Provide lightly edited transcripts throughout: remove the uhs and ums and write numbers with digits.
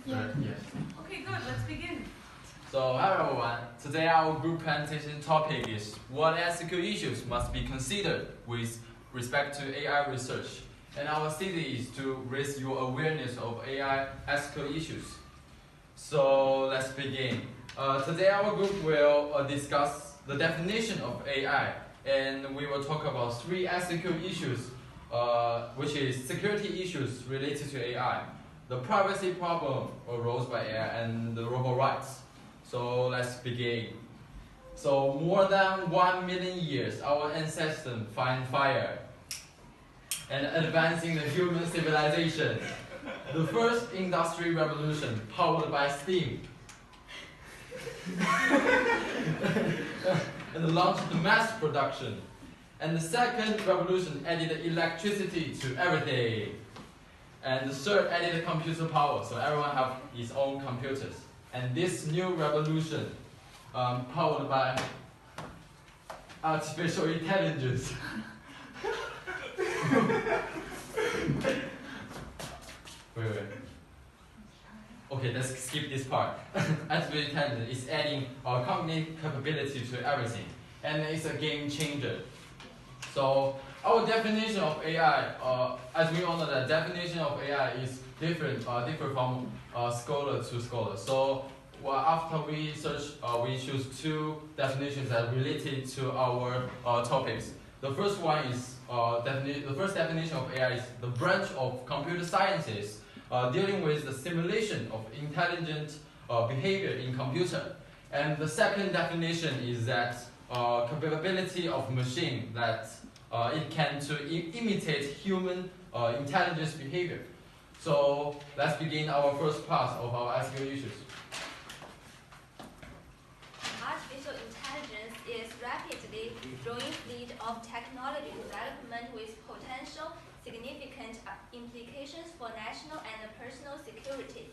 Yeah. Yes. Okay, good. Let's begin. So, hello everyone. Today our group presentation topic is what ethical issues must be considered with respect to AI research. And our city is to raise your awareness of AI ethical issues. So, let's begin. Today our group will discuss the definition of AI, and we will talk about three ethical issues, which is security issues related to AI, the privacy problem arose by AI, and the robot rights. So let's begin. So more than 1 million years, our ancestors find fire and advancing the human civilization. The first industrial revolution powered by steam and launched mass production. And the second revolution added electricity to everything. And the third added computer power, so everyone have his own computers. And this new revolution, powered by artificial intelligence. wait. Okay, let's skip this part. Artificial intelligence is adding cognitive capability to everything, and it's a game changer. So our definition of AI, as we all know, the definition of AI is different from scholar to scholar. So after we search, we choose two definitions that are related to our topics. The first one is the first definition of AI is the branch of computer sciences dealing with the simulation of intelligent behavior in computer. And the second definition is that capability of machine that it can imitate human intelligence behavior. So let's begin our first part of our ethical issues. Artificial intelligence is rapidly growing field of technology development with potential significant implications for national and personal security.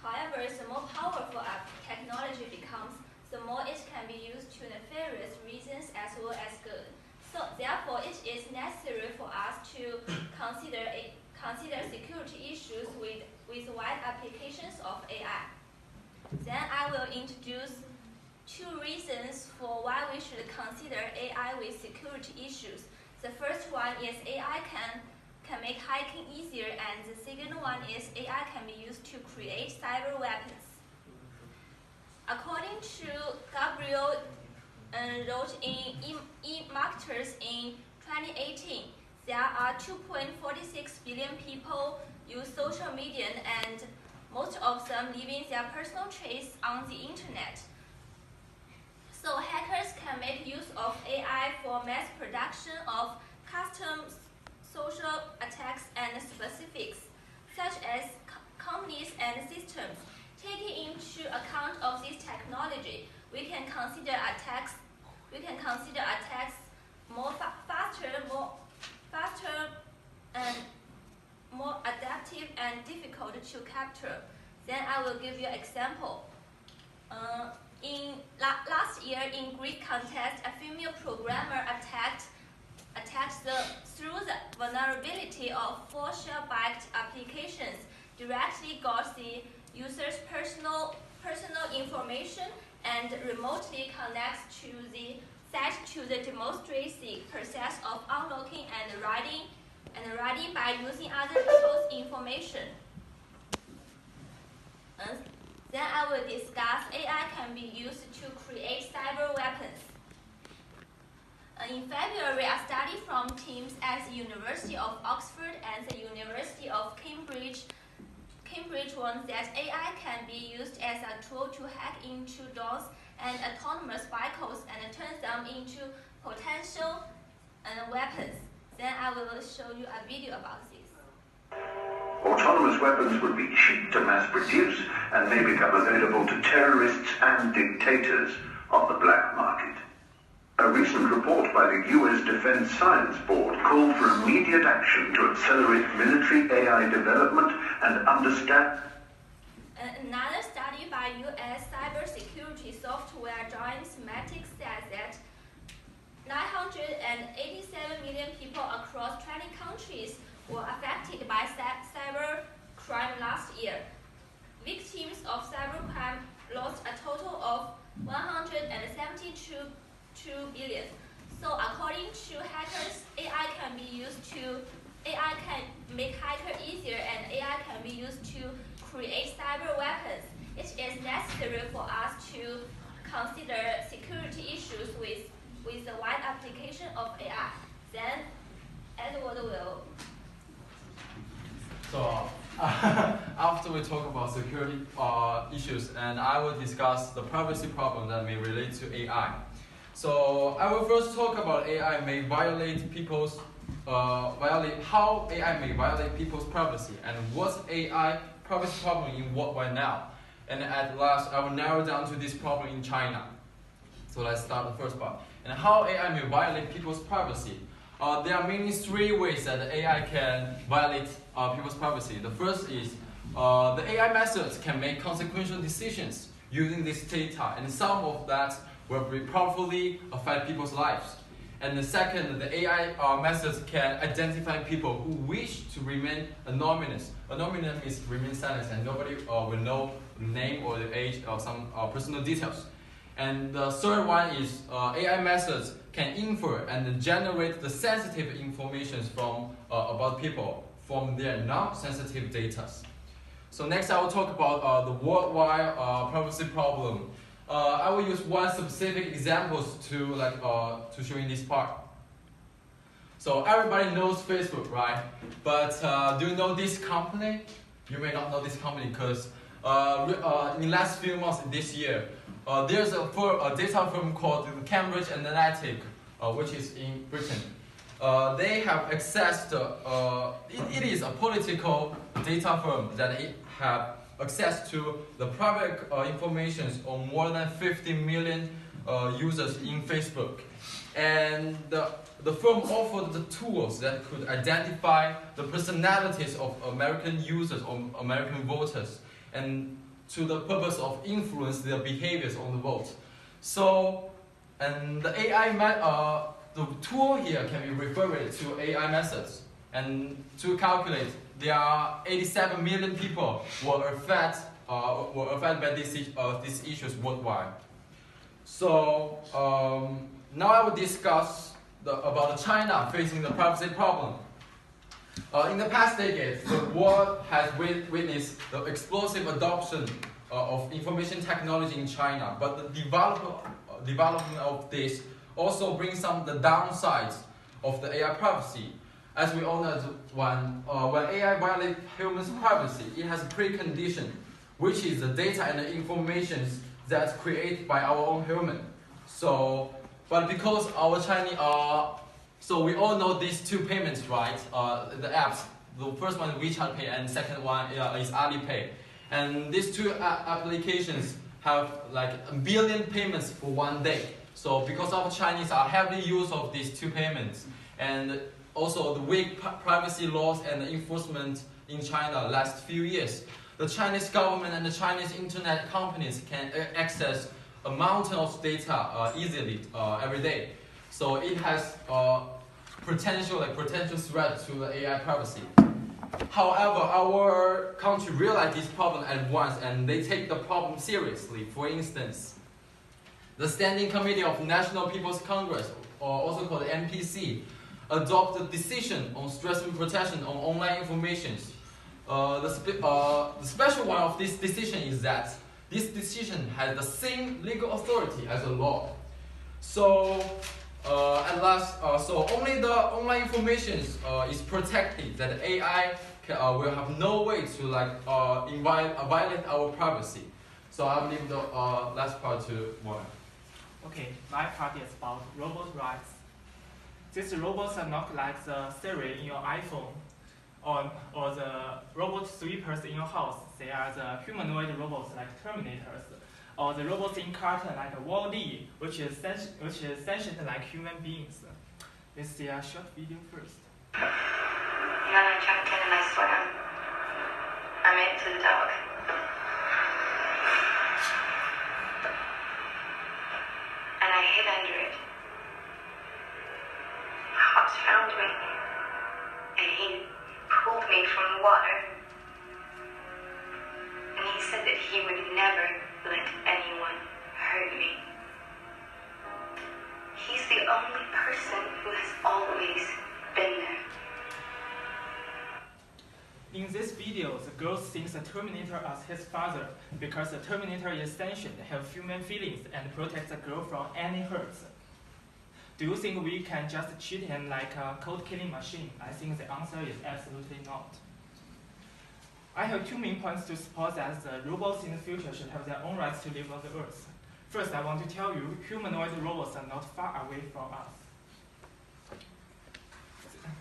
However, the more powerful a technology becomes, the more it can be used to nefarious reasons as well as good. So therefore, it is necessary for us to consider security issues with wide applications of AI. Then I will introduce two reasons for why we should consider AI with security issues. The first one is AI can make hacking easier, and the second one is AI can be used to create cyber weapons. According to Gabriel wrote in eMarketers in 2018, there are 2.46 billion people use social media, and most of them leaving their personal trace on the internet. So hackers can make use of AI for mass production of custom social attacks and specifics, such as companies and systems. Taking into account of this technology, we can consider attacks faster and more adaptive and difficult to capture. Then I will give you an example. Last year in Greek contest, a female programmer attacked through the vulnerability of for shell-backed applications, directly got the user's personal information and remotely connects to the site to demonstrate the process of unlocking and writing by using other people's information. Then I will discuss AI can be used to create cyber weapons. In February, a study from teams at the University of Oxford and the University of Cambridge warned that AI can be used as a tool to hack into drones and autonomous vehicles and turn them into potential weapons. Then I will show you a video about this. Autonomous weapons would be cheap to mass produce and may become available to terrorists and dictators on the black market. A recent report by the US Defense Science Board called for immediate action to accelerate military AI development and understand. Another study by US cybersecurity software giant Symantec says that 987 million people across 20 countries were affected by cyber crime last year. of cybercrime lost a total of 172 billion. So according to hackers, AI can make hacker easier, and AI can be used to create cyber weapons. It is necessary for us to consider security issues with the wide application of AI. Then Edward will. So after we talk about security issues, and I will discuss the privacy problem that may relate to AI. So I will first talk about AI may violate people's how AI may violate people's privacy, and what's AI privacy problem in what right now. And at last, I will narrow down to this problem in China. So let's start the first part. And how AI may violate people's privacy. There are mainly three ways that AI can violate people's privacy. The first is the AI methods can make consequential decisions using this data, and some of that will probably affect people's lives. And the second, the AI methods can identify people who wish to remain anonymous. Anonymous means remain silent, and nobody will know the name or the age or some personal details. And the third one is AI methods can infer and generate the sensitive information from about people from their non-sensitive data. So next I will talk about the worldwide privacy problem. I will use one specific examples to show in this part. So everybody knows Facebook, right? But do you know this company? You may not know this company because in the last few months this year, there's a data firm called Cambridge Analytica, which is in Britain. They have access to, it is a political data firm that have access to the private information on more than 50 million users in Facebook. And the firm offered the tools that could identify the personalities of American users or American voters, and to the purpose of influence their behaviors on the vote. So, and the the tool here can be referred to AI methods. And to calculate, there are 87 million people were affected by these issues worldwide. So now I will discuss about China facing the privacy problem. In the past decades, the world has witnessed the explosive adoption of information technology in China, but the development of this also brings some of the downsides of the AI privacy. As we all know, when AI violates humans' privacy, it has a precondition, which is the data and the information that's created by our own human. So, but because our Chinese so we all know these two payments, right? The apps. The first one is WeChat Pay, and the second one is Alipay. And these two applications have like a billion payments for one day. So because our Chinese are heavily used of these two payments, and also the weak privacy laws and the enforcement in China last few years, the Chinese government and the Chinese internet companies can access a mountain of data easily every day. So it has potential threat to the AI privacy. However, our country realized this problem at once, and they take the problem seriously. For instance, the Standing Committee of National People's Congress, or also called the NPC, adopted a decision on stress and protection on online information. The special one of this decision is that this decision has the same legal authority as a law. So at last, so only the online information is protected, that AI will have no way to violate our privacy. So I'll leave the last part to Mona. Okay, my part is about robot rights. These robots are not like the Siri in your iPhone or the robot sweepers in your house. They are the humanoid robots like Terminators, or the robots in cartoon like Wall-E, which is sentient like human beings. Let's see a short video first. And then I jumped in and I swam. I made it to the dog. And I hid under it. Hobbs found me. And he pulled me from the water. And he said that he he would never let anyone hurt me. He's the only person who has always been there. In this video, the girl thinks the Terminator as his father because the Terminator is sentient, have human feelings, and protects the girl from any hurts. Do you think we can just treat him like a cold-killing machine? I think the answer is absolutely not. I have two main points to support that the robots in the future should have their own rights to live on the Earth. First, I want to tell you, humanoid robots are not far away from us.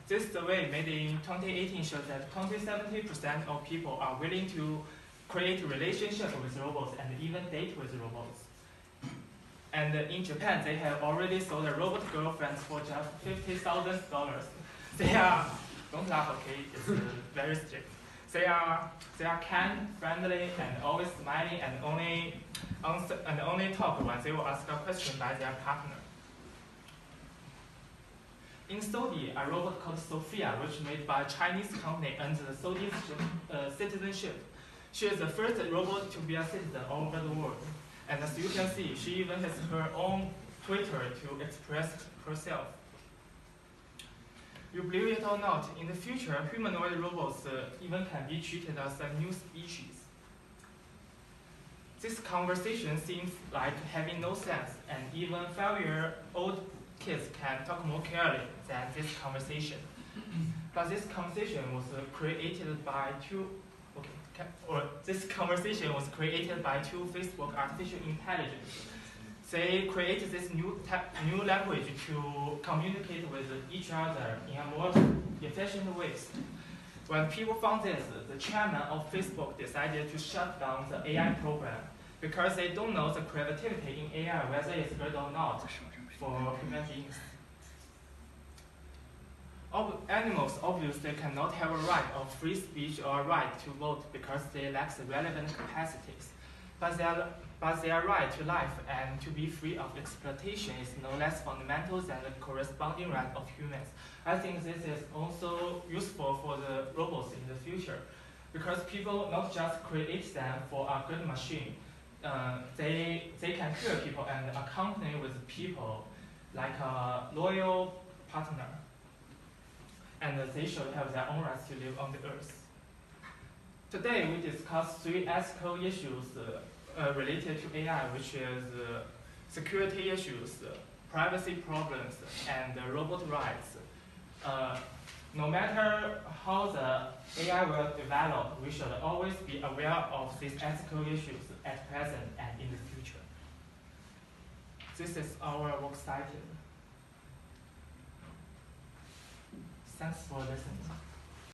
This survey made in 2018 shows that 70% of people are willing to create a relationship with robots and even date with robots. And in Japan, they have already sold their robot girlfriends for just $50,000. They are, don't laugh, okay? It's very strict. They are kind, friendly, and always smiling, and only talk when they will ask a question by their partner. In Saudi, a robot called Sophia, which made by a Chinese company, earned the Saudi citizenship. She is the first robot to be a citizen all over the world. And as you can see, she even has her own Twitter to express herself. You believe it or not, in the future, humanoid robots even can be treated as a new species. This conversation seems like having no sense, and even 5-year-old kids can talk more clearly than this conversation. But this conversation was created by two Facebook artificial intelligence. They created this new language to communicate with each other in a more efficient ways. When people found this, the chairman of Facebook decided to shut down the AI program because they don't know the creativity in AI, whether it's good or not for human beings. Animals obviously cannot have a right of free speech or a right to vote because they lack the relevant capacities. But their right to life and to be free of exploitation is no less fundamental than the corresponding right of humans. I think this is also useful for the robots in the future because people not just create them for a good machine. They can hear people and accompany with people like a loyal partner. And they should have their own rights to live on the earth. Today we discuss 3 ethical issues related to AI, which is security issues, privacy problems, and robot rights. No matter how the AI will develop, we should always be aware of these ethical issues at present and in the future. This is our work cited. Thanks for listening.